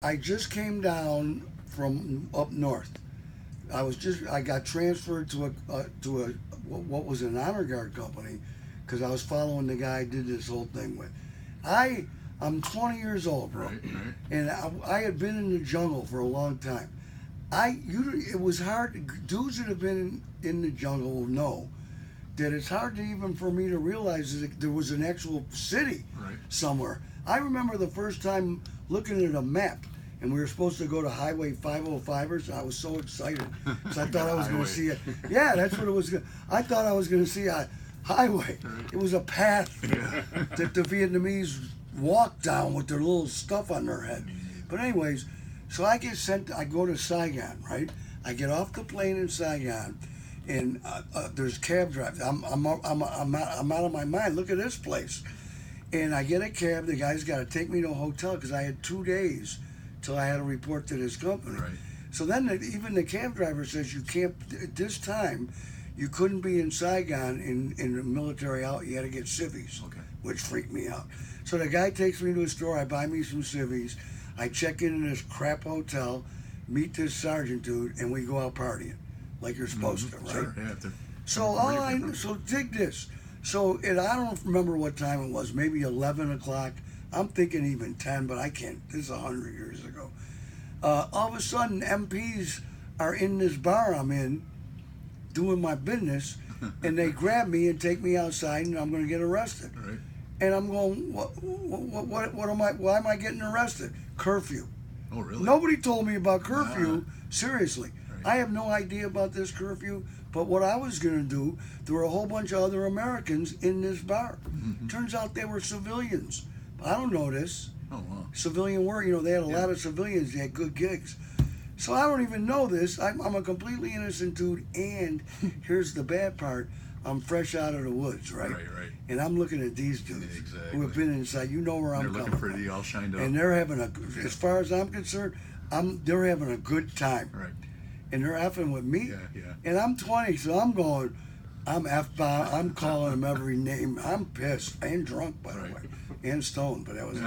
I just came down from up north. I got transferred to what was an honor guard company because I was following the guy I did this whole thing with. I'm 20 years old, bro, Right. and I had been in the jungle for a long time. It was hard. Dudes that have been in the jungle will know that it's hard to even for me to realize that there was an actual city Right. somewhere. I remember the first time looking at a map and we were supposed to go to Highway 505ers. I was so excited because I thought I was going to see it. Yeah, that's what it was. I thought I was going to see a highway. Right. It was a path Yeah. that the Vietnamese walk down with their little stuff on their head. But anyways, so I get sent. I go to Saigon, right? I get off the plane in Saigon, and there's cab drivers. I'm out of my mind. Look at this place. And I get a cab. The guy's got to take me to a hotel because I had 2 days till I had to report to this company. Right. So then even the cab driver says you can't at this time. You couldn't be in Saigon in the military out. You had to get civvies, Okay. which freaked me out. So the guy takes me to a store. I buy me some civvies. I check in this crap hotel, meet this sergeant dude, and we go out partying like you're supposed to, right? Sure. Yeah. So dig this. So and I don't remember what time it was. Maybe 11 o'clock. I'm thinking even 10, but I can't. This is 100 years ago. All of a sudden, MPs are in this bar I'm in, doing my business, and they grab me and take me outside, and I'm going to get arrested. Right. And I'm going, what am I? Why am I getting arrested? Curfew. Oh, really? Nobody told me about curfew. Seriously, Right. I have no idea about this curfew. But what I was going to do, there were a whole bunch of other Americans in this bar. Mm-hmm. Turns out they were civilians. I don't know this. Oh, wow. Civilian work, they had a lot of civilians. They had good gigs. So I don't even know this. I'm a completely innocent dude. And here's the bad part. I'm fresh out of the woods, right? Right. And I'm looking at these dudes who have been inside. You know where I'm They're coming looking from. pretty all shined up. And they're having as far as I'm concerned, they're having a good time. Right. And they're effing with me. Yeah. And I'm 20, so I'm going, I'm F-bomb. I'm calling them every name. I'm pissed and drunk, by the way, and stoned, but that was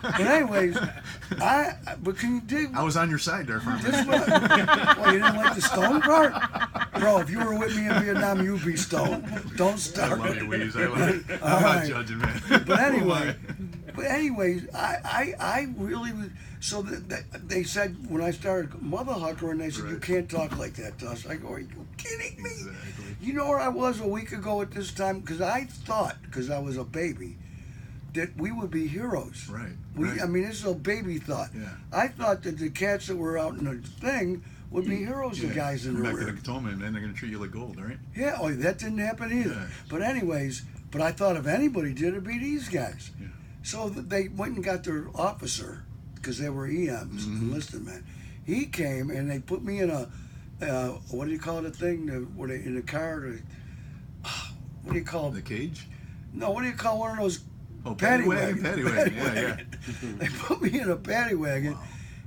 But anyways, but can you dig? I was on your side there for a minute. This one, well, you didn't like the stone part? Bro, if you were with me in Vietnam, you'd be stoned. Don't I start. love you, Wease. I love you. All I'm not right. judging, man. But anyways, I really was. So they said when I started mother hucker, and they said you Right. can't talk like that to us. I go, are you kidding me? Exactly. You know where I was a week ago at this time? Because I thought, because I was a baby, that we would be heroes. Right. I mean, this is a baby thought. Yeah. I thought that the cats that were out in the thing would be heroes, the guys in Come the back to rear. the Potomac, and then they're going to treat you like gold, right? Yeah, that didn't happen either. Yeah. But anyways, I thought if anybody did, it'd be these guys. Yeah. So they went and got their officer, because they were EMs, enlisted men. He came and they put me in a, what do you call the thing, where they, in the car, what do you call The it? cage? No, what do you call one of those? Oh, Paddy wagon. wagon. Paddy wagon. Yeah. They put me in a paddy wagon, Wow.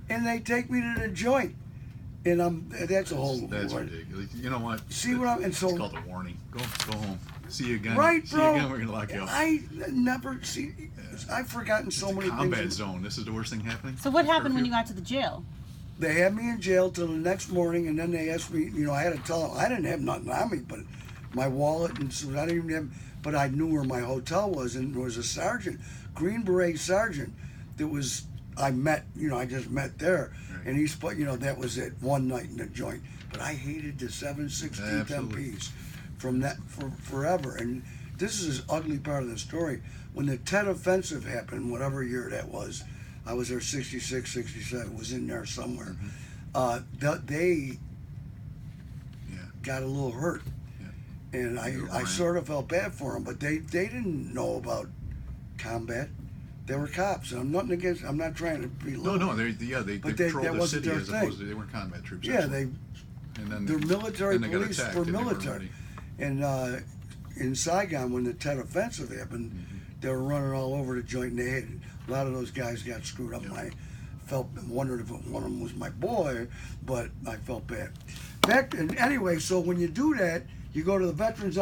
and they take me to the joint. And that's a whole That's word. ridiculous. You know what? See what I'm, and so. It's called a warning. Go home. See you again. Right, See bro. you again. We're gonna lock you up. I never see. I've forgotten so many Combat things. zone. This is the worst thing happening. So what happened when Curfew. you got to the jail? They had me in jail till the next morning, and then they asked me. I had to tell them I didn't have nothing on me, but my wallet and so I didn't even have. But I knew where my hotel was, and there was a sergeant, Green Beret sergeant, that was I met. I just met there, Right. and he's put. That was it. One night in the joint, but I hated the 7/16 Absolutely. MPs from that for forever. And this is the ugly part of the story. When the Tet Offensive happened, whatever year that was, I was there 66, 67, was in there somewhere. They Yeah. got a little hurt. Yeah. And I sort of felt bad for them, but they didn't know about combat. They were cops. And I'm not trying to be No, they But patrolled that the wasn't city their as thing. opposed to they weren't combat troops. Yeah, actually. And then they're military then they got police attacked for and they weren't military. ready. And in Saigon, when the Tet Offensive happened, they were running all over the joint, and they had a lot of those guys got screwed up. Yeah. And I wondered if one of them was my boy, but I felt bad. Anyway, so when you do that, you go to the Veterans